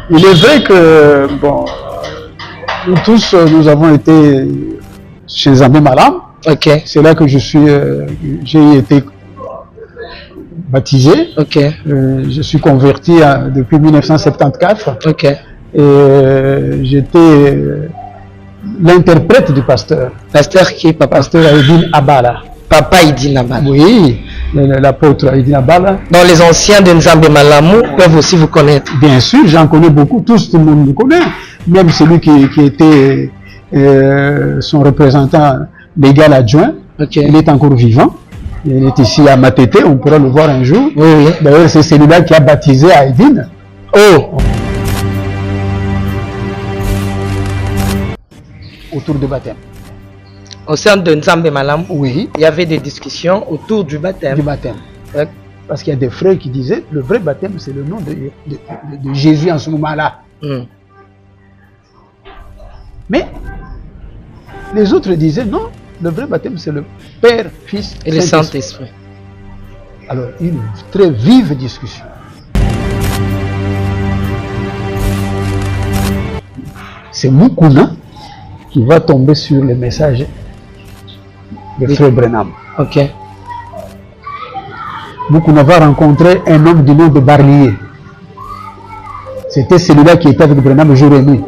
Il est vrai que, bon, nous tous, nous avons été chez Zambé Malam. Ok. C'est là que j'ai été baptisé. Ok. Je suis converti depuis 1974. Ok. Et j'étais l'interprète du pasteur. Pasteur qui, papa? Pasteur Aïdine Abala. Papa Aïdine Abala. Oui, l'apôtre Aïdine Abala. Donc les anciens de Nzambe Malamu peuvent aussi vous connaître. Bien sûr, j'en connais beaucoup, tout le monde me connaît. Même celui qui était son représentant légal adjoint, Okay. Il est encore vivant. Il est ici à Matete, on pourra le voir un jour. Oui, oui. D'ailleurs, c'est celui-là qui a baptisé Aïdine. Oh! Autour du baptême. Au sein de Nzambe Malam, oui, il y avait des discussions autour du baptême. Du baptême. Parce qu'il y a des frères qui disaient le vrai baptême, c'est le nom de Jésus en ce moment-là. Mais les autres disaient non, le vrai baptême, c'est le Père, Fils et le Saint-Esprit. Alors, une très vive discussion. C'est Mukuna qui va tomber sur le message de Frère Branham. Ok. Mukuna va rencontrer un homme du nom de Barlier. C'était celui-là qui était avec Branham jour et nuit.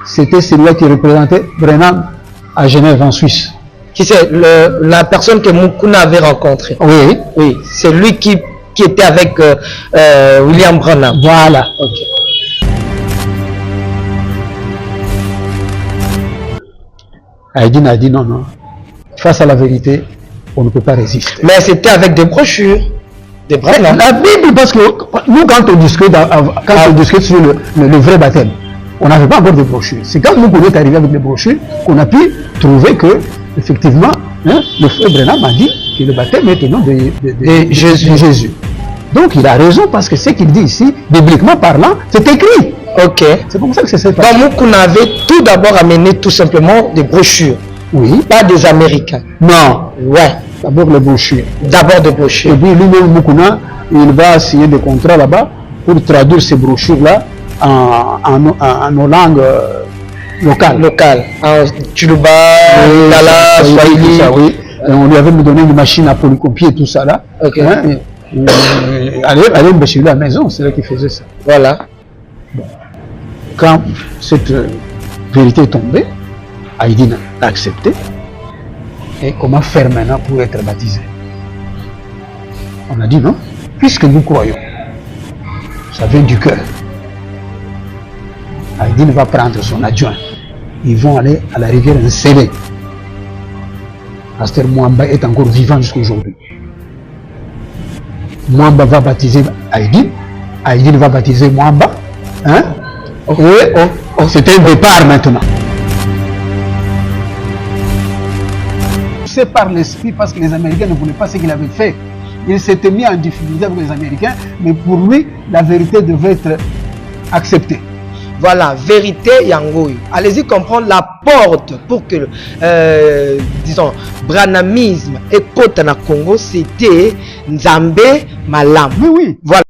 C'était celui-là qui représentait Branham à Genève, en Suisse. Qui c'est la personne que Mukuna avait rencontrée? Oui. Oui, c'est lui qui était avec William Branham. Voilà. Ok. Aïdine a dit non, non. Face à la vérité, on ne peut pas résister. Mais c'était avec des brochures. Des Branham. La Bible, parce que nous, quand on discute, on discute sur le vrai baptême, on n'avait pas encore de brochures. C'est quand nous est arrivé avec les brochures qu'on a pu trouver que, effectivement, hein, le frère Branham a dit que le baptême est au nom de Jésus. Donc il a raison parce que ce qu'il dit ici, bibliquement parlant, c'est écrit. Ok. C'est comme ça que c'est cette partie. Donc Mukuna avait tout d'abord amené tout simplement des brochures. Oui. Pas des Américains. Non. Ouais. D'abord les brochures. D'abord des brochures. Et puis lui-même, Mukuna, il va signer des contrats là-bas pour traduire ces brochures-là en nos langues locales. En Tuluba, Lala, Swahili. Oui. Et on lui avait donné une machine à polycopier tout ça là. Ok. Hein, allez me chez lui à la maison, c'est là qu'il faisait ça. Voilà. Bon. Quand cette vérité est tombée, Aïdine a accepté. Et comment faire maintenant pour être baptisé? On a dit non, puisque nous croyons, ça vient du cœur. Aïdine va prendre son adjoint. Ils vont aller à la rivière Nsélé. Pasteur Mwamba est encore vivant jusqu'à aujourd'hui. Mwamba va baptiser Aïdine. Aïdine va baptiser Mwamba. Hein? C'était un départ maintenant. C'est par l'esprit parce que les Américains ne voulaient pas ce qu'il avait fait. Il s'était mis en difficulté avec les Américains, mais pour lui, la vérité devait être acceptée. Voilà, vérité Yangoui. Allez-y comprendre la porte pour que, disons, branhamisme et Kotana Congo, c'était Nzambe Malam. Oui, oui. Voilà.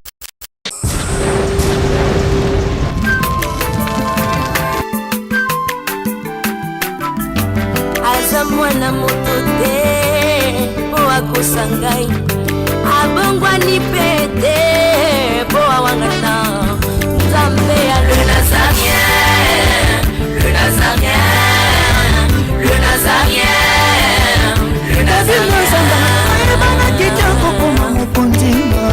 Azamwana motote, boa kosangai, abongwani pete, boa wangata. Nzambe ya le Nazarien, le Nazarien, le Nazarien, le Nazarien. Ebana kitoko koma mokondima,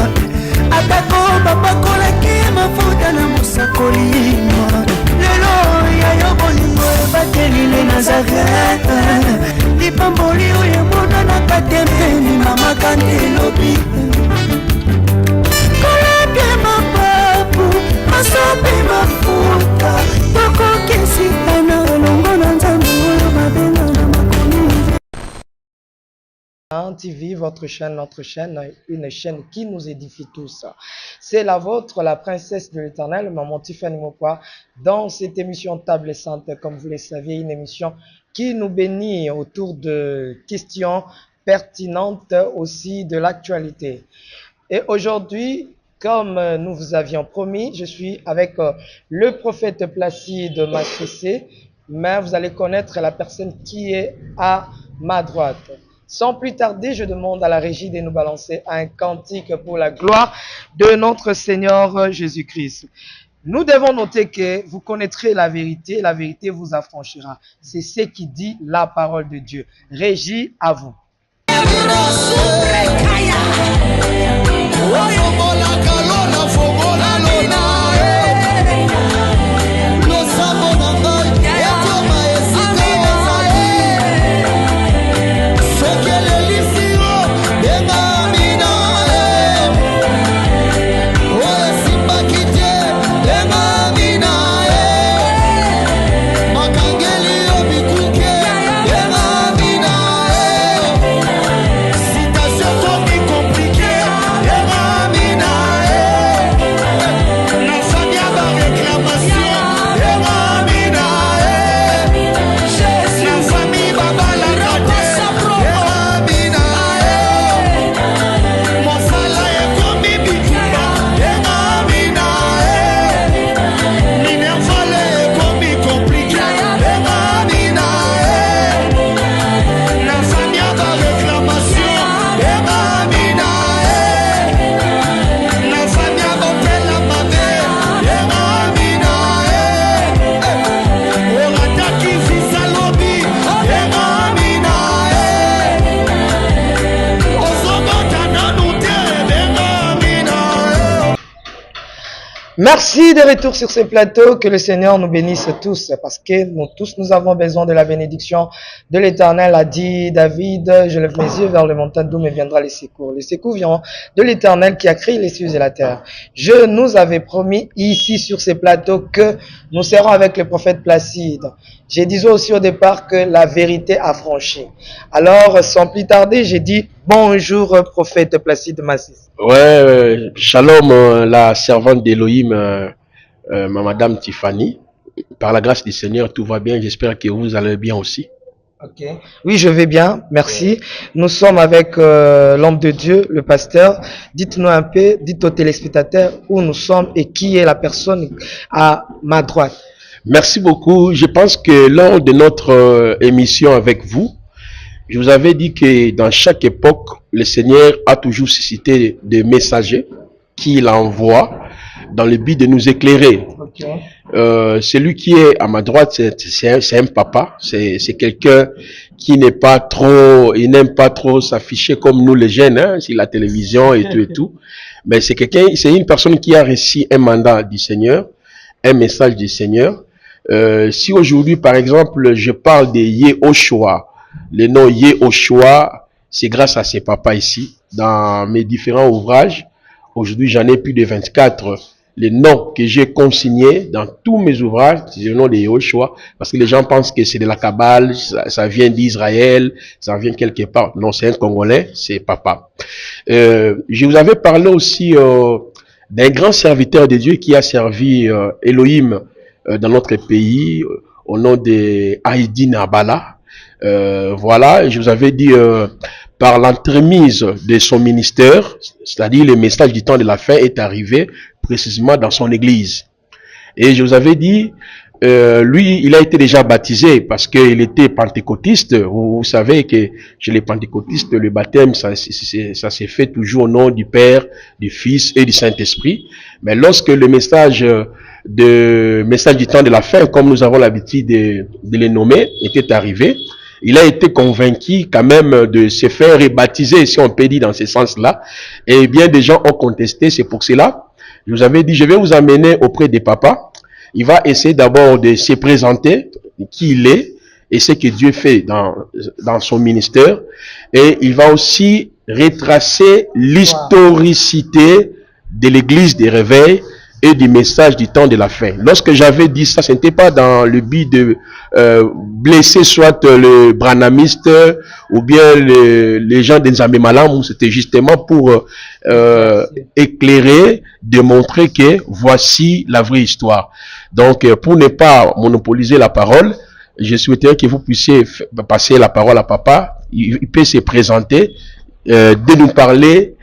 atako bapakolaki mafuta na mosakolima. Lelo ya yo bolingo ebateli le Nazareth, lipamboli oyo emonanaka tempeni mama kantelobi. Kolapie mapapu, masope mafuta, tokokesika na longo na nzambe oyo babenga na makomi. TV, votre chaîne, notre chaîne, une chaîne qui nous édifie tous. C'est la vôtre, la princesse de l'éternel, maman Tiffany Mokwa, dans cette émission Table Sainte, comme vous le savez, une émission qui nous bénit autour de questions pertinentes aussi de l'actualité. Et aujourd'hui, Comme nous vous avions promis, je suis avec le prophète Placide Massissé, mais vous allez connaître la personne qui est à ma droite. Sans plus tarder, je demande à la régie de nous balancer un cantique pour la gloire de notre Seigneur Jésus-Christ. Nous devons noter que vous connaîtrez la vérité vous affranchira. C'est ce qui dit la parole de Dieu. Régie, à vous. Merci de retour sur ce plateau, que le Seigneur nous bénisse tous, parce que nous tous nous avons besoin de la bénédiction de l'Éternel, a dit David, je lève mes yeux vers le montagne d'où me viendra les secours. Les secours viendront de l'Éternel qui a créé les cieux et la terre. Je nous avais promis ici sur ce plateau que nous serons avec le prophète Placide. J'ai dit aussi au départ que la vérité a franchi. Alors, sans plus tarder, j'ai dit bonjour prophète Placide Massis. Ouais, shalom, la servante d'Elohim, madame Tiffany. Par la grâce du Seigneur, tout va bien. J'espère que vous allez bien aussi. Ok. Oui, je vais bien, merci. Nous sommes avec l'homme de Dieu, le pasteur. Dites-nous un peu, dites aux téléspectateurs où nous sommes et qui est la personne à ma droite. Merci beaucoup. Je pense que lors de notre émission avec vous, je vous avais dit que dans chaque époque, le Seigneur a toujours suscité des messagers qu'il envoie dans le but de nous éclairer. Okay. Celui qui est à ma droite, c'est un papa, c'est quelqu'un qui n'est pas trop, il n'aime pas trop s'afficher comme nous les jeunes, hein, sur la télévision et tout et tout. Mais c'est quelqu'un, c'est une personne qui a reçu un mandat du Seigneur, un message du Seigneur. Si aujourd'hui, par exemple, je parle de Yehoshua, le nom Yehoshua, c'est grâce à ces papas ici, dans mes différents ouvrages. Aujourd'hui, j'en ai plus de 24. Les noms que j'ai consignés dans tous mes ouvrages, c'est le nom de Yehoshua, parce que les gens pensent que c'est de la Kabbale, ça vient d'Israël, ça vient quelque part. Non, c'est un Congolais, c'est papa. Je vous avais parlé aussi d'un grand serviteur de Dieu qui a servi Elohim dans notre pays, au nom de Haïdi Nabala. Voilà, je vous avais dit par l'entremise de son ministère, c'est-à-dire le message du temps de la fin est arrivé précisément dans son église. Et je vous avais dit, lui, il a été déjà baptisé parce qu'il était pentecôtiste. Vous savez que chez les pentecôtistes, le baptême, ça s'est fait toujours au nom du Père, du Fils et du Saint-Esprit. Mais lorsque le message du temps de la fin, comme nous avons l'habitude de les nommer, était arrivé, il a été convaincu quand même de se faire rebaptiser, si on peut dire dans ce sens-là. Et bien des gens ont contesté, c'est pour cela. Je vous avais dit, je vais vous amener auprès des papas. Il va essayer d'abord de se présenter, qui il est, et ce que Dieu fait dans son ministère. Et il va aussi retracer l'historicité de l'église des réveils et du message du temps de la fin. Lorsque j'avais dit ça, ce n'était pas dans le but de blesser soit le branamiste ou bien les gens des Nzambe Malamu, c'était justement pour éclairer, démontrer que voici la vraie histoire. Donc, pour ne pas monopoliser la parole, je souhaiterais que vous puissiez passer la parole à papa. Il peut se présenter, de nous parler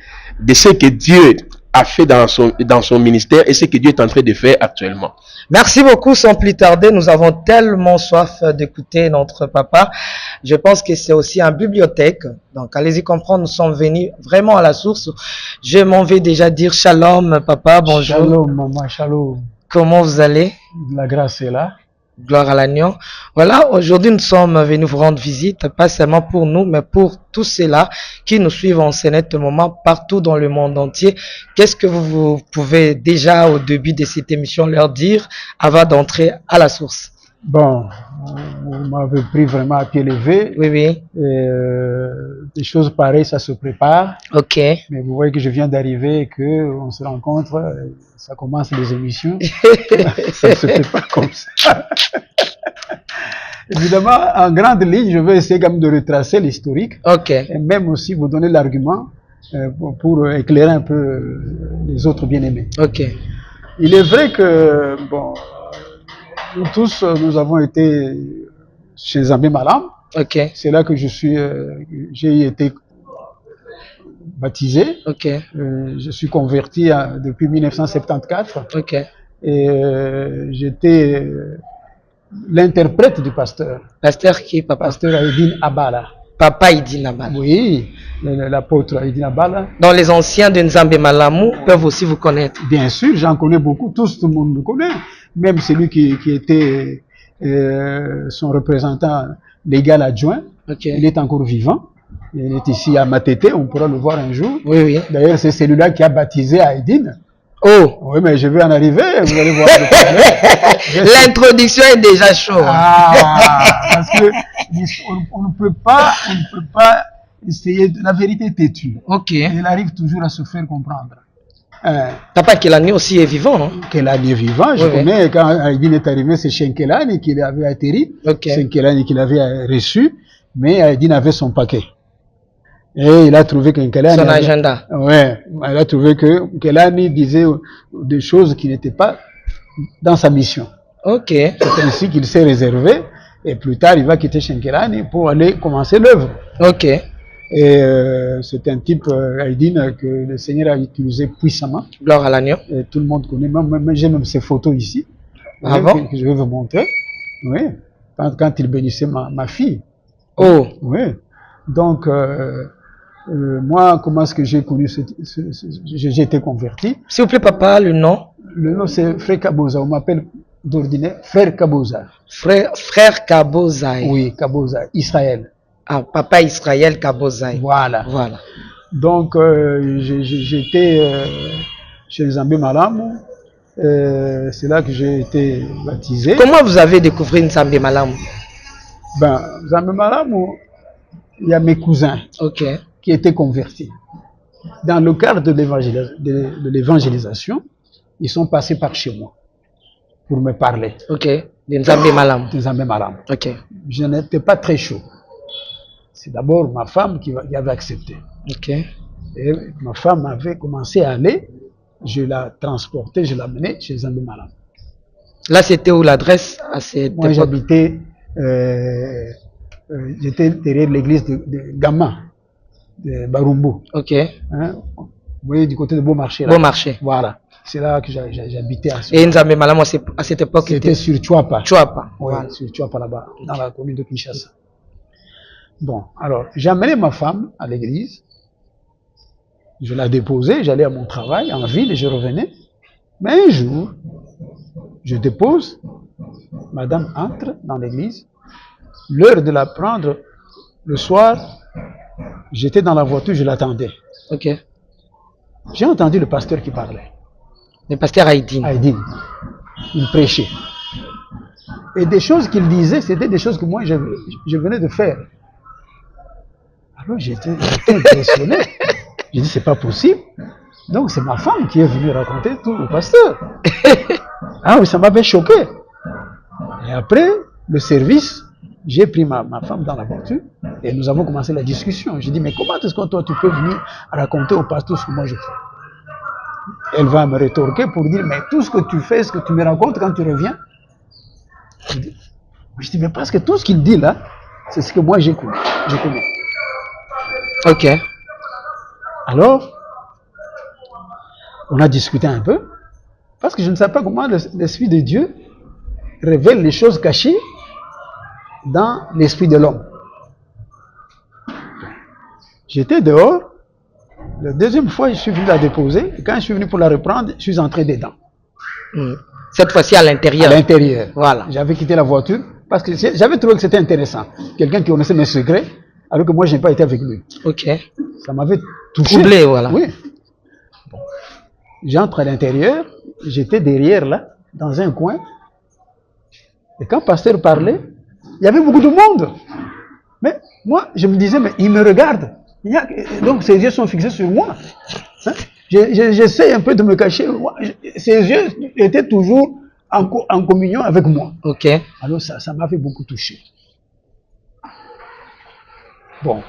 de ce que Dieu a fait dans son ministère et ce que Dieu est en train de faire actuellement. Merci beaucoup. Sans plus tarder, nous avons tellement soif d'écouter notre papa. Je pense que c'est aussi une bibliothèque. Donc, allez-y comprendre, nous sommes venus vraiment à la source. Je m'en vais déjà dire shalom, papa, bonjour. Shalom, maman, shalom. Comment vous allez? La grâce est là. Gloire à l'agneau. Voilà, aujourd'hui nous sommes venus vous rendre visite, pas seulement pour nous, mais pour tous ceux-là qui nous suivent en ce net moment partout dans le monde entier. Qu'est-ce que vous pouvez déjà au début de cette émission leur dire avant d'entrer à la source? Bon, vous m'avez pris vraiment à pied levé. Oui, oui. Des choses pareilles, ça se prépare. Ok. Mais vous voyez que je viens d'arriver et qu'on se rencontre, ça commence les émissions. Ça ne se fait pas comme ça. Évidemment, en grande ligne, je vais essayer quand même de retracer l'historique. Ok. Et même aussi vous donner l'argument pour éclairer un peu les autres bien-aimés. Ok. Il est vrai que, bon, nous tous, nous avons été chez Nzambe Malam. Ok. C'est là que j'ai été baptisé. Ok. Je suis converti depuis 1974. Ok. Et j'étais l'interprète du pasteur. Pasteur qui, papa? Pasteur Aïdine Abala. Papa Aïdine Abala. Oui, l'apôtre Aïdine Abala. Donc les anciens de Nzambe Malamu peuvent aussi vous connaître. Bien sûr, j'en connais beaucoup, tout le monde me connaît. Même celui qui était son représentant légal adjoint, Okay. il est encore vivant. Il est ici à Matete, on pourra le voir un jour. Oui, oui. D'ailleurs, c'est celui-là qui a baptisé Aïdine. Oh! Oui, mais je vais en arriver, vous allez voir. L'introduction est déjà chaude. Parce que on ne peut pas essayer, la vérité est têtue. Ok. Et il arrive toujours à se faire comprendre. Papa Kelani aussi est vivant, non? Kelani est vivant, je connais, quand Aïdine est arrivé, c'est Shenkelani qui avait atterri, c'est Kelani qui l'avait reçu, mais Aïdine avait son paquet. Et il a trouvé que Kelani... Son agenda. Ouais, il a trouvé que Kelani disait des choses qui n'étaient pas dans sa mission. Ok. C'est ainsi qu'il s'est réservé, et plus tard, il va quitter Shenkelani pour aller commencer l'œuvre. Ok. Et c'est un type, Aïdine, que le Seigneur a utilisé puissamment. Gloire à l'agneau. Et tout le monde connaît, j'ai même ses photos ici. Ah bon? Que je vais vous montrer. Oui. Quand il bénissait ma fille. Oh. Oui. Donc, moi, comment est-ce que j'ai connu j'ai été converti? S'il vous plaît, papa, le nom? Le nom, c'est Frère Kaboza. On m'appelle d'ordinaire Frère Kaboza. Frère Kabozaï. Oui, Kaboza, Israël. Ah, papa Israël Kabozaï. Voilà. Voilà. Donc, j'étais chez Nzambe Malamu. C'est là que j'ai été baptisé. Comment vous avez découvert Nzambe Malamu? Ben, Nzambe Malamu, il y a mes cousins qui étaient convertis. Dans le cadre de l'évangélisation, ils sont passés par chez moi pour me parler. Ok. De Nzambe Malamu. De Nzambe Malamu. Ok. Je n'étais pas très chaud. C'est d'abord ma femme qui avait accepté. Ok. Et ma femme avait commencé à aller. Je la transportais, je l'amenais chez Nzambe Malamu. Là, c'était où l'adresse à cette époque? Moi, j'habitais, j'étais derrière l'église de Gama, de Barumbu. Ok. Hein? Vous voyez, du côté de Beaumarchais. Beaumarchais. Voilà. C'est là que j'habitais à ce Et Nzambe Malamu, à cette époque, c'était sur Chouapa. Chouapa. Oui, Voilà. sur Chouapa là-bas, dans la commune de Kinshasa. Bon, alors, j'ai amené ma femme à l'église. Je la déposais, j'allais à mon travail en ville et je revenais. Mais un jour, je dépose, madame entre dans l'église. L'heure de la prendre, le soir, j'étais dans la voiture, je l'attendais. Ok. J'ai entendu le pasteur qui parlait. Le pasteur Aïdine. Aïdine. Il prêchait. Et des choses qu'il disait, c'était des choses que moi, je venais de faire. Alors j'étais impressionné. J'ai dit, c'est pas possible. Donc c'est ma femme qui est venue raconter tout au pasteur. Ah oui, ça m'avait choqué. Et après le service, j'ai pris ma femme dans la voiture et nous avons commencé la discussion. J'ai dit, mais comment est-ce que toi tu peux venir raconter au pasteur ce que moi je fais? Elle va me rétorquer pour dire, mais tout ce que tu fais, ce que tu me racontes quand tu reviens. Je dis, mais parce que tout ce qu'il dit là, c'est ce que moi je connais. Ok. Alors, On a discuté un peu, parce que je ne sais pas comment l'Esprit de Dieu révèle les choses cachées dans l'esprit de l'homme. J'étais dehors, la deuxième fois je suis venu la déposer, et quand je suis venu pour la reprendre, je suis entré dedans. Cette fois-ci à l'intérieur. À l'intérieur. Voilà. J'avais quitté la voiture, parce que j'avais trouvé que c'était intéressant. Quelqu'un qui connaissait mes secrets, alors que moi je n'ai pas été avec lui. Ok. Ça m'avait touché. Troublé, voilà. Oui. Bon. J'entre à l'intérieur, j'étais derrière là, dans un coin. Et quand le pasteur parlait, il y avait beaucoup de monde. Mais moi, je me disais, mais il me regarde. Donc ses yeux sont fixés sur moi. Hein? J'essaie un peu de me cacher. Ses yeux étaient toujours en communion avec moi. Ok. Alors ça m'avait beaucoup touché. Bon,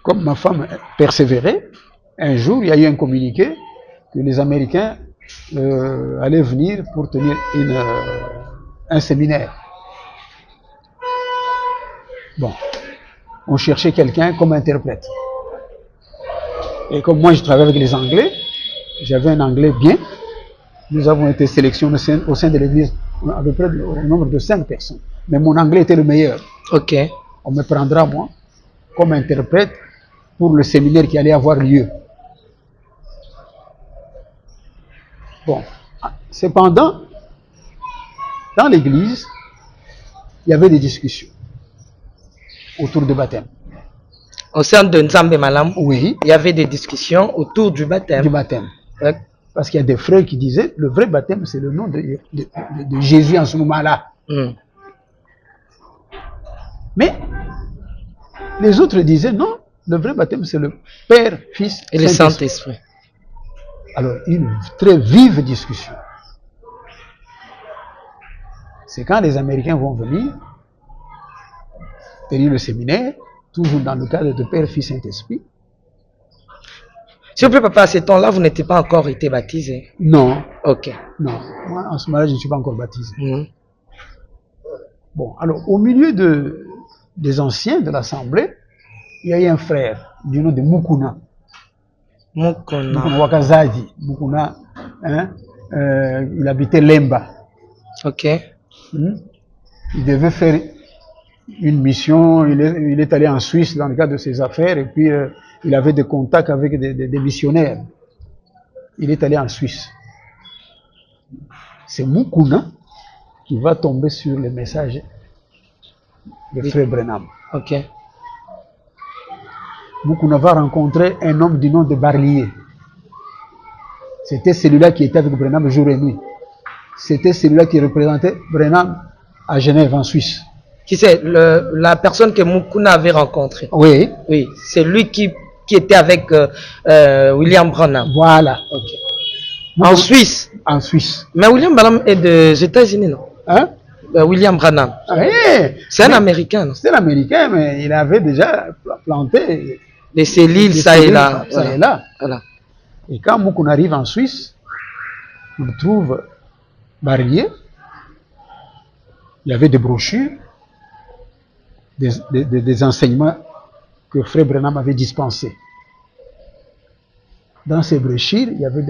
comme ma femme persévérait, un jour, il y a eu un communiqué que les Américains allaient venir pour tenir un séminaire. Bon, on cherchait quelqu'un comme interprète. Et comme moi, je travaille avec les Anglais, j'avais un anglais bien. Nous avons été sélectionnés au sein de l'église à peu près au nombre de 5 personnes. Mais mon anglais était le meilleur. Ok. On me prendra, moi, comme interprète pour le séminaire qui allait avoir lieu. Bon, cependant, dans l'église, il y avait des discussions autour du baptême. Au sein de Nzambe Malam, oui, il y avait des discussions autour du baptême. Du baptême. Parce qu'il y a des frères qui disaient le vrai baptême, c'est le nom de Jésus en ce moment-là. Mais les autres disaient non, le vrai baptême, c'est le Père, Fils et le Saint-Esprit. Alors, une très vive discussion. C'est quand les Américains vont venir tenir le séminaire, toujours dans le cadre de Père, Fils, Saint-Esprit. S'il vous plaît, papa, à ce temps-là, vous n'étiez pas encore été baptisé? Non. Ok. Non. Moi, en ce moment-là, je ne suis pas encore baptisé. Bon, alors, au milieu des anciens de l'Assemblée, il y a eu un frère du nom de Mukuna. Mukuna Wakazadi. Mukuna, hein, il habitait Lemba. Ok. Il devait faire une mission, il est allé en Suisse dans le cadre de ses affaires, et puis il avait des contacts avec des missionnaires. Il est allé en Suisse. C'est Mukuna qui va tomber sur le message de frère Branham. Ok. Mukuna va rencontrer un homme du nom de Barlier. C'était celui-là qui était avec Branham jour et nuit. C'était celui-là qui représentait Branham à Genève, en Suisse. Qui c'est la personne que Mukuna avait rencontrée? Oui. Oui, c'est lui qui était avec William Branham. Voilà. Ok. En Suisse? En Suisse. Mais William Branham est des États-Unis, non? Hein? William Branham. Oui. C'est un Américain, non? C'est un Américain, mais il avait déjà planté des cellules, ça et là. Ça et là. Voilà. Et quand Mukuna arrive en Suisse, il trouve Barrier. Il y avait des brochures, des enseignements que frère Branham avait dispensés. Dans ces brochures, il y avait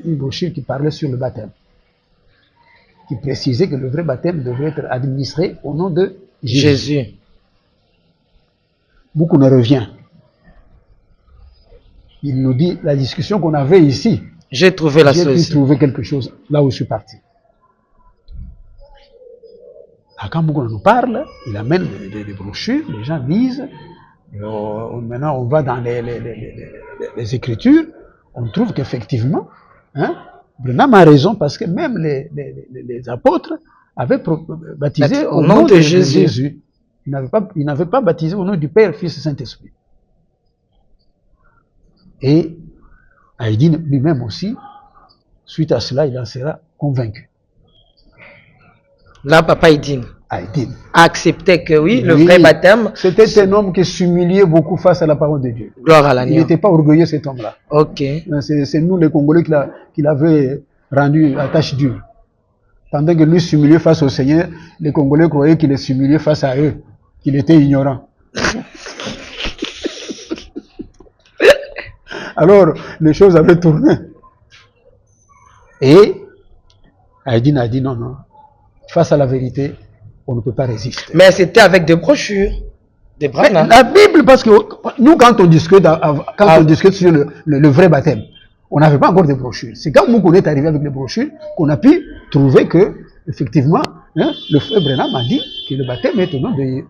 une brochure qui parlait sur le baptême, qui précisait que le vrai baptême devait être administré au nom de Jésus. Mukuna revient. Il nous dit la discussion qu'on avait ici. J'ai trouvé la solution. J'ai pu trouver quelque chose là où je suis parti. Quand Mukuna nous parle, il amène des brochures, les gens lisent. Maintenant, on va dans les Écritures, on trouve qu'effectivement, hein, Branham a raison parce que même les apôtres avaient baptisé au nom de Jésus. Ils n'avaient pas baptisé au nom du Père, Fils et Saint-Esprit. Et Haïdine lui-même aussi, suite à cela, il en sera convaincu. Là, papa Haïdine a accepté que oui, le vrai baptême. C'était un homme qui s'humiliait beaucoup face à la parole de Dieu. Gloire à l'agneau. Il n'était pas orgueilleux, cet homme-là. Ok. C'est nous, les Congolais, qui l'avait rendu la tâche dure. Pendant que lui s'humiliait face au Seigneur, les Congolais croyaient qu'il s'humiliait face à eux, qu'il était ignorant. Alors, les choses avaient tourné. Et Aïdine a dit non, non. Face à la vérité, on ne peut pas résister. Mais c'était avec des brochures, des Branham. La Bible, parce que nous, quand on discute, on discute sur le vrai baptême, on n'avait pas encore de brochures. C'est quand nous, on est arrivé avec les brochures qu'on a pu trouver que, effectivement, hein, le frère Branham a dit que le baptême est au nom de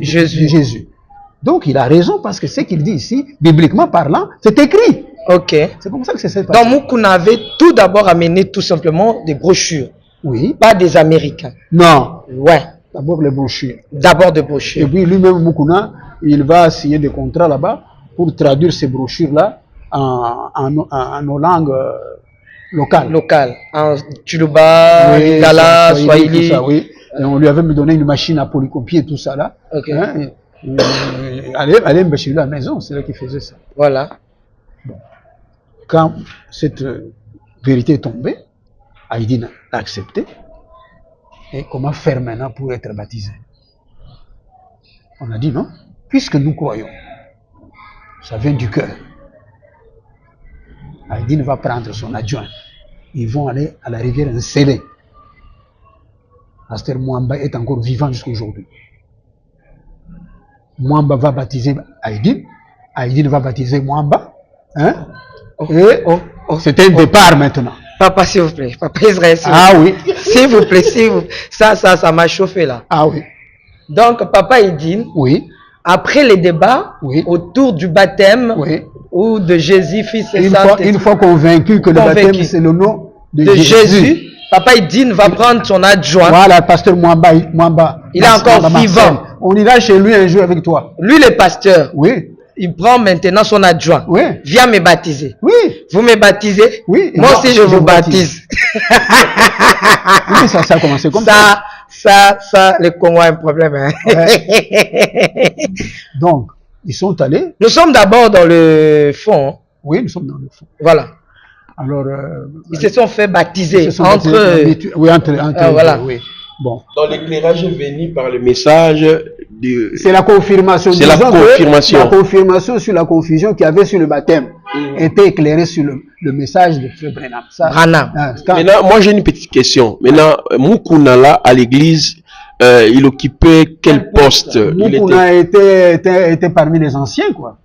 Jésus. Donc, il a raison parce que ce qu'il dit ici, bibliquement parlant, c'est écrit. Ok. C'est comme ça que c'est ça. Donc, Moukouna avait tout d'abord amené tout simplement des brochures. Oui. Pas des Américains. Non. Ouais. D'abord les brochures. D'abord des brochures. Et puis lui-même, Moukouna, il va signer des contrats là-bas pour traduire ces brochures-là en nos langues locales. En Tuluba, oui, Lingala, Swahili. Tout ça, oui. Et on lui avait donné une machine à polycopier tout ça là. Ok. Hein, allez chez lui à la maison, c'est là qu'il faisait ça. Voilà. Bon. Quand cette vérité est tombée, Aïdine a accepté. Et comment faire maintenant pour être baptisé? On a dit non, puisque nous croyons, ça vient du cœur. Aïdine va prendre son adjoint. Ils vont aller à la rivière Nsélé. Pasteur Mwamba est encore vivant jusqu'à aujourd'hui. Mwamba va baptiser Aïdine. Aïdine va baptiser Mwamba. Hein? Et c'est un départ maintenant. Papa, s'il vous plaît. Papa Israël, oui. S'il vous plaît, ça m'a chauffé là. Ah oui. Donc, Papa Aïdine, oui. Après les débats autour du baptême ou de Jésus, Fils et Saint-Esprit. Une fois convaincu que le baptême c'est le nom de Jésus, Papa Aïdine va prendre son adjoint. Voilà, pasteur Mwamba. Il est encore vivant. On ira chez lui un jour avec toi. Lui, le pasteur. Oui. Il prend maintenant son adjoint. Oui. Viens me baptiser. Oui. Vous me baptisez? Oui. Moi aussi, je vous baptise. Oui, ça a commencé comme ça. Ça, le Congo a un problème. Hein. Ouais. Donc, ils sont allés. Nous sommes d'abord dans le fond. Oui, nous sommes dans le fond. Voilà. Alors, ils se sont fait baptiser entre voilà. Oui. Bon. Dans l'éclairage venu par le message de... C'est la confirmation. C'est la confirmation. La confirmation sur la confusion qu'il y avait sur le baptême était éclairée sur le message de Frère Branham. Maintenant, moi j'ai une petite question. Maintenant, Moukouna là, à l'église, il occupait quel poste? Moukouna était parmi les anciens, quoi.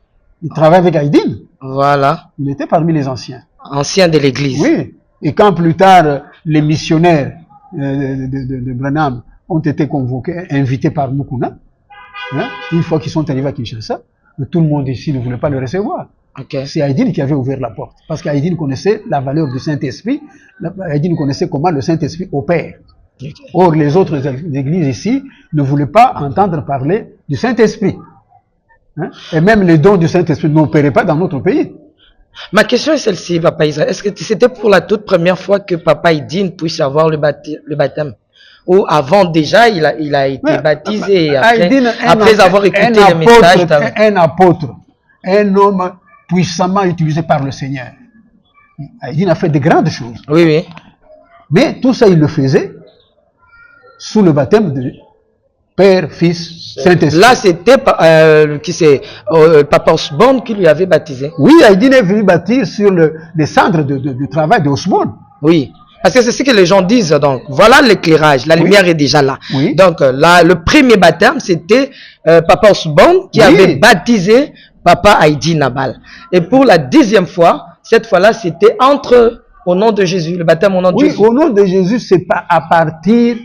Il travaillait avec Aïdine. Voilà. Il était parmi les anciens. Anciens de l'église. Oui. Et quand plus tard, les missionnaires de Branham ont été convoqués, invités par Moukouna, hein, une fois qu'ils sont arrivés à Kinshasa, tout le monde ici ne voulait pas le recevoir. Okay. C'est Aïdine qui avait ouvert la porte. Parce qu'Aïdine connaissait la valeur du Saint-Esprit. Aïdine connaissait comment le Saint-Esprit opère. Okay. Or, les autres églises ici ne voulaient pas entendre parler du Saint-Esprit. Hein? Et même les dons du Saint-Esprit n'opéraient pas dans notre pays. Ma question est celle-ci, Papa Israël. Est-ce que c'était pour la toute première fois que Papa Aïdine puisse avoir le baptême? Ou avant déjà, il a été baptisé après avoir écouté le message? Un apôtre, un homme puissamment utilisé par le Seigneur. Aïdine a fait de grandes choses. Oui, oui. Mais tout ça, il le faisait sous le baptême de Père, Fils, Saint-Esprit. Là, c'était Papa Osborne qui lui avait baptisé. Oui, Aïdine est venu baptiser sur les cendres du travail d'Osborne. Oui. Parce que c'est ce que les gens disent. Donc, voilà l'éclairage. La lumière est déjà là. Oui. Donc, là, le premier baptême, c'était Papa Osborne qui avait baptisé Papa Aïdine Nabal. Et pour la deuxième fois, cette fois-là, c'était au nom de Jésus, le baptême au nom de Jésus. Oui, au nom de Jésus, c'est pas à partir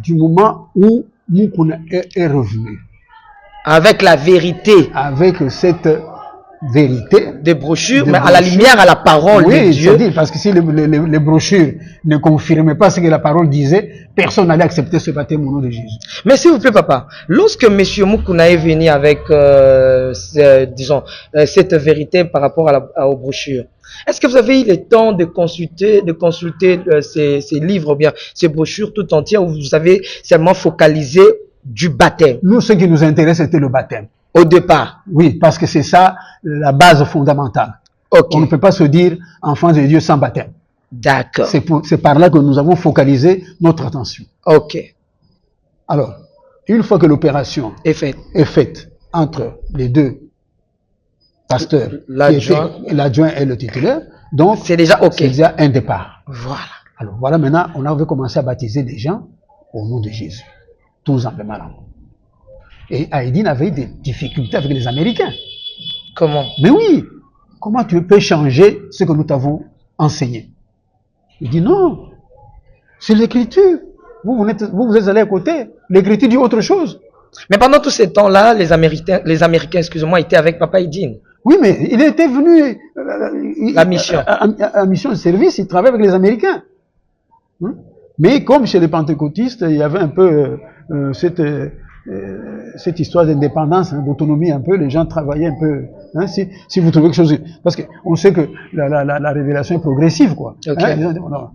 du moment où Moukouna est revenu. Avec la vérité. Avec cette vérité. Des brochures, mais à la lumière, à la parole de Dieu. Oui, parce que si les brochures ne confirmaient pas ce que la parole disait, personne n'allait accepter ce baptême au nom de Jésus. Mais s'il vous plaît, papa, lorsque M. Moukouna est venu avec, disons, cette vérité par rapport aux brochures, est-ce que vous avez eu le temps de consulter ces livres ou bien ces brochures tout entières où vous avez seulement focalisé du baptême? Nous, ce qui nous intéresse, c'était le baptême. Au départ. Oui, parce que c'est ça la base fondamentale. Okay. On ne peut pas se dire enfant de Dieu sans baptême. D'accord. C'est par là que nous avons focalisé notre attention. Ok. Alors, une fois que l'opération est faite entre les deux pasteurs, l'adjoint et le titulaire, donc c'est déjà ok. C'est déjà un départ. Voilà. Alors voilà, maintenant, on avait commencé à baptiser les gens au nom de Jésus. Tous en Malam. Et Haïdine avait des difficultés avec les Américains. Comment? Mais oui, comment tu peux changer ce que nous t'avons enseigné? Il dit non, c'est l'écriture. Vous êtes allé à côté. L'écriture dit autre chose. Mais pendant tout ce temps-là, les Américains, excusez-moi, étaient avec Papa Haïdine. Oui, mais il était venu la mission. À mission de service, il travaillait avec les Américains. Mais comme chez les pentecôtistes, il y avait un peu cette histoire d'indépendance, d'autonomie un peu, les gens travaillaient un peu. Si vous trouvez quelque chose, parce qu'on sait que la révélation est progressive, quoi. Okay.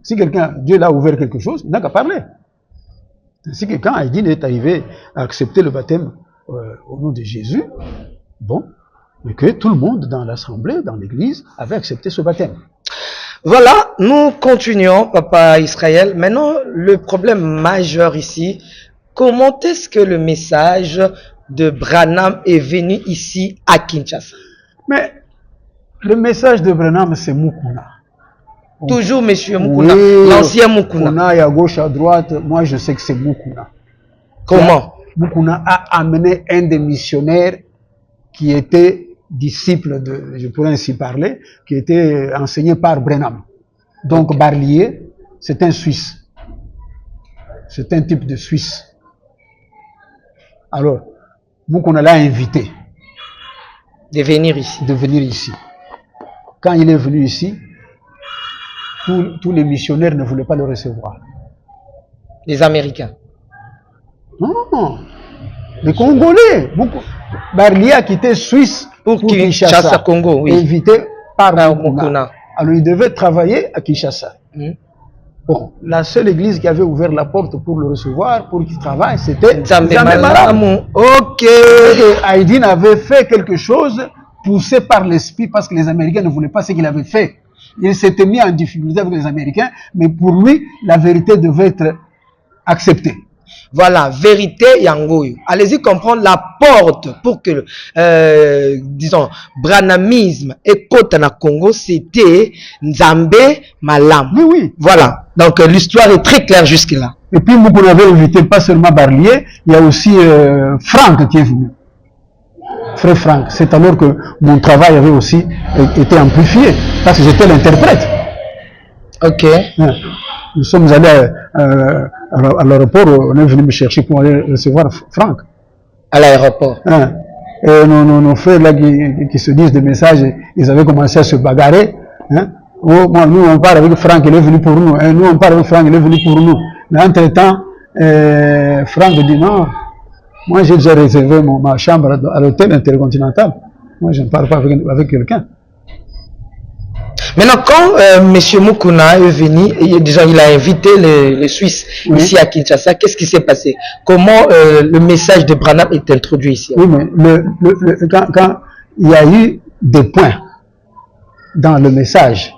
Si Dieu l'a ouvert quelque chose, il n'a qu'à parler. Si quelqu'un, Haïdine est arrivé à accepter le baptême au nom de Jésus, bon, mais que tout le monde dans l'assemblée, dans l'église, avait accepté ce baptême. Voilà, nous continuons, Papa Israël. Maintenant, le problème majeur ici, comment est-ce que le message de Branham est venu ici à Kinshasa? Mais le message de Branham, c'est Mukuna. Toujours Monsieur Mukuna, oui, l'ancien Mukuna. Mukuna est à gauche, à droite, moi je sais que c'est Mukuna. Comment? Mukuna a amené un des missionnaires qui était disciple de, je pourrais ainsi parler, qui était enseigné par Branham. Donc okay. Barlier, c'est un Suisse. C'est un type de Suisse. Alors, Mukuna l'a invité. De venir ici. De venir ici. Quand il est venu ici, tous les missionnaires ne voulaient pas le recevoir. Les Américains? Non, les Congolais. Barlier a quitté Suisse pour Kinshasa, Congo, oui. Invité par Mukuna. Alors il devait travailler à Kinshasa. Bon, la seule église qui avait ouvert la porte pour le recevoir, pour qu'il travaille, c'était Nzambe Malamu. Ok. Haïdine avait fait quelque chose poussé par l'esprit parce que les Américains ne voulaient pas ce qu'il avait fait. Il s'était mis en difficulté avec les Américains, mais pour lui, la vérité devait être acceptée. Voilà, vérité Yangoyo. Allez-y comprendre la porte pour que, disons, branhamisme et côte na Congo, c'était Nzambe Malam. Oui, oui. Voilà. Donc l'histoire est très claire jusque-là. Et puis, nous on avait invité pas seulement Barlier, il y a aussi Franck qui est venu. Frère Franck. C'est alors que mon travail avait aussi été amplifié, parce que j'étais l'interprète. Ok. Nous sommes allés à l'aéroport, on est venu me chercher pour aller recevoir Franck. À l'aéroport. Et nos frères là qui se disent des messages, ils avaient commencé à se bagarrer. Oh, moi, nous on parle avec Franck, il est venu pour nous. Nous on parle avec Franck, il est venu pour nous. Mais entre-temps, Franck dit non, moi j'ai déjà réservé ma chambre à l'hôtel Intercontinental. Moi je ne parle pas avec quelqu'un. Maintenant, quand M. Mukuna est venu, il a invité les Suisses ici à Kinshasa, qu'est-ce qui s'est passé? Comment le message de Branham est introduit ici? Oui, mais quand il y a eu des points dans le message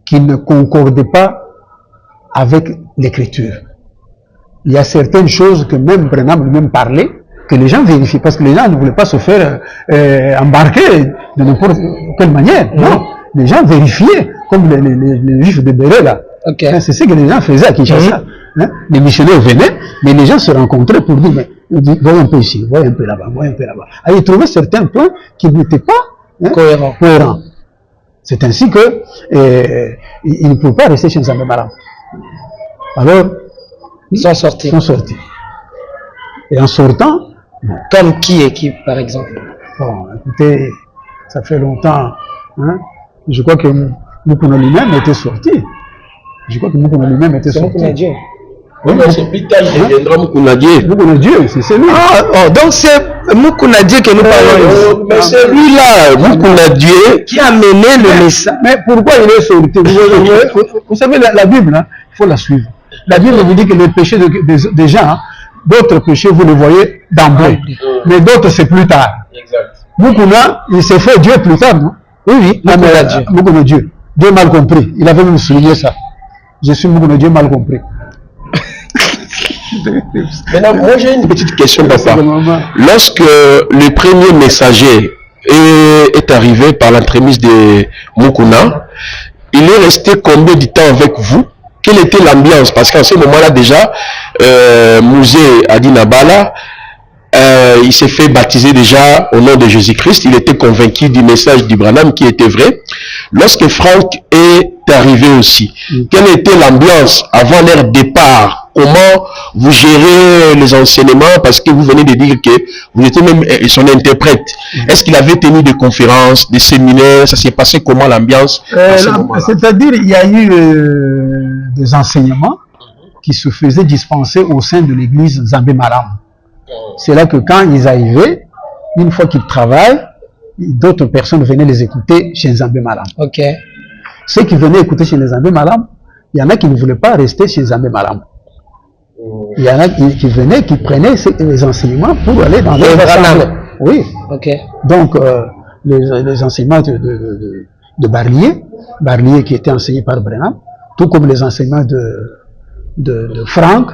qui ne concordaient pas avec l'écriture, il y a certaines choses que même Branham lui-même parlait, que les gens vérifient, parce que les gens ne voulaient pas se faire embarquer de n'importe quelle manière, non? Les gens vérifiaient, comme les juifs de Béret là. Okay. C'est ce que les gens faisaient à Kinshasa. Les missionnaires venaient, mais les gens se rencontraient pour dire, mais voyez un peu ici, voyez un peu là-bas, voyez un peu là-bas. Alors ils trouvaient certains points qui n'étaient pas cohérents. C'est ainsi que ils ne pouvaient pas rester chez Nzambe Malam. Alors, ils sont sortis. Et en sortant, comme qui par exemple? Bon, écoutez, ça fait longtemps. Je crois que Mukuna lui-même était sorti. Mukuna-Dieu. Oui, mais c'est plus tard, il deviendra Mukuna-Dieu. Mukuna-Dieu, c'est lui. Donc c'est Mukuna-Dieu que nous parlons. Mais c'est lui-là, Mukuna-Dieu, qui a mené le message. Mais pourquoi il est sorti? Vous savez, la Bible, il faut la suivre. La Bible vous dit que les péchés des gens, d'autres péchés, vous les voyez d'emblée. Mais d'autres, c'est plus tard. Exact. Mukuna, il s'est fait Dieu plus tard, non? Oui, Mukuna-Dieu. Dieu mal compris. Il avait même souligné ça. Je suis Mukuna-Dieu mal compris. Maintenant, moi j'ai une petite question, papa. Lorsque le premier messager est arrivé par l'entremise de Mukuna, il est resté combien de temps avec vous quelle était l'ambiance? Parce qu'en ce moment-là déjà, Mouzé Adi Nabala, il s'est fait baptiser déjà au nom de Jésus-Christ. Il était convaincu du message d'Ibrahim qui était vrai. Lorsque Franck est arrivé aussi, quelle était l'ambiance avant leur départ? Comment vous gérez les enseignements? Parce que vous venez de dire que vous étiez même son interprète. Est-ce qu'il avait tenu des conférences, des séminaires? Ça s'est passé comment l'ambiance? C'est-à-dire, il y a eu des enseignements qui se faisaient dispenser au sein de l'église Nzambé Malam. C'est là que quand ils arrivaient, une fois qu'ils travaillent, d'autres personnes venaient les écouter chez Nzambé Malam. Ok. Ceux qui venaient écouter chez Nzambé Malam, il y en a qui ne voulaient pas rester chez Nzambé Malam. Il y en a qui venaient, qui prenaient les enseignements pour aller dans les assemblées. Oui. Ok. Donc, les enseignements de Barlier qui était enseigné par Brenham, tout comme les enseignements de Franck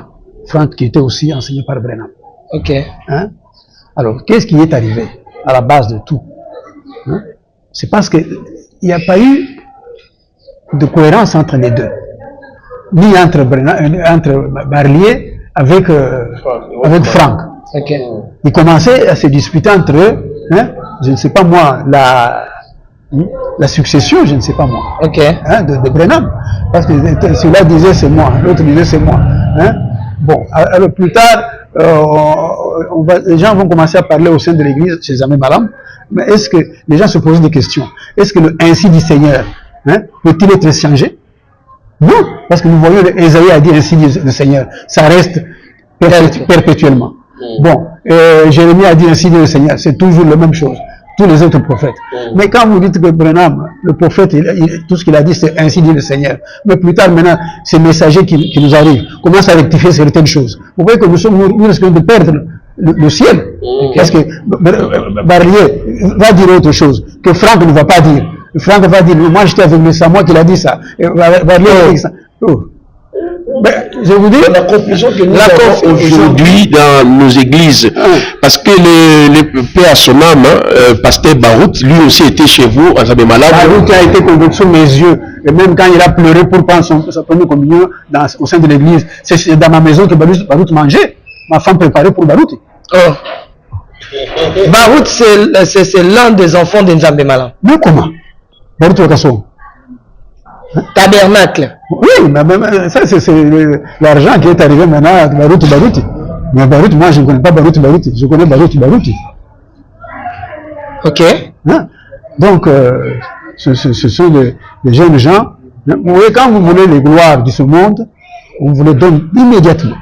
qui était aussi enseigné par Brenham. Ok. Hein? Alors, qu'est-ce qui est arrivé à la base de tout? Hein? C'est parce qu'il n'y a pas eu de cohérence entre les deux. Ni entre Barlier avec Franck. Ok. Ils commençaient à se disputer entre eux, hein? Je ne sais pas moi, la succession, je ne sais pas moi, Ok. hein, de Brenham. Parce que celui-là disait c'est moi, l'autre disait c'est moi. Hein? Bon, alors plus tard, les gens vont commencer à parler au sein de l'église chez Nzambé Malam, mais est-ce que les gens se posent des questions? Est-ce que le ainsi dit Seigneur, hein, peut-il être changé? Non, parce que nous voyons Ésaïe a dit ainsi dit le Seigneur, ça reste perpétuellement. Bon, Jérémie a dit ainsi dit le Seigneur, c'est toujours la même chose, tous les autres prophètes. Mais quand vous dites que Brenham, le prophète, tout ce qu'il a dit c'est ainsi dit le Seigneur, mais plus tard maintenant, ces messagers qui nous arrivent commencent à rectifier certaines choses. Vous voyez que nous risquons de perdre le ciel, parce que Barlier va dire autre chose que Franck ne va pas dire. Franck va dire, moi j'étais avec le Samoa qu'il a dit ça. Barlier a dit ça. Oh. Ben, je vous dis, la confusion que nous avons aujourd'hui dans nos églises, parce que le père à son âme, pasteur Barout, lui aussi était chez vous, à Nzambé Malam. Barout a été conduit sous mes yeux, et même quand il a pleuré pour prendre sa première communion au sein de l'église, c'est dans ma maison que Barout mangeait. Ma femme préparait pour Barout. Oh. Barout, c'est l'un des enfants de Nzambé Malam. Mais comment? Barout Wakasso. Tabernacle. Oui, mais ça c'est l'argent qui est arrivé maintenant à Barout. Mais Barout, moi je ne connais pas Barout, je connais Barout. Ok. Hein? Donc, ce sont les jeunes gens. Vous voyez, quand vous voulez les gloires de ce monde, on vous les donne immédiatement.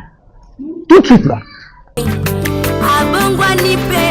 Tout de suite là. Abongwani pe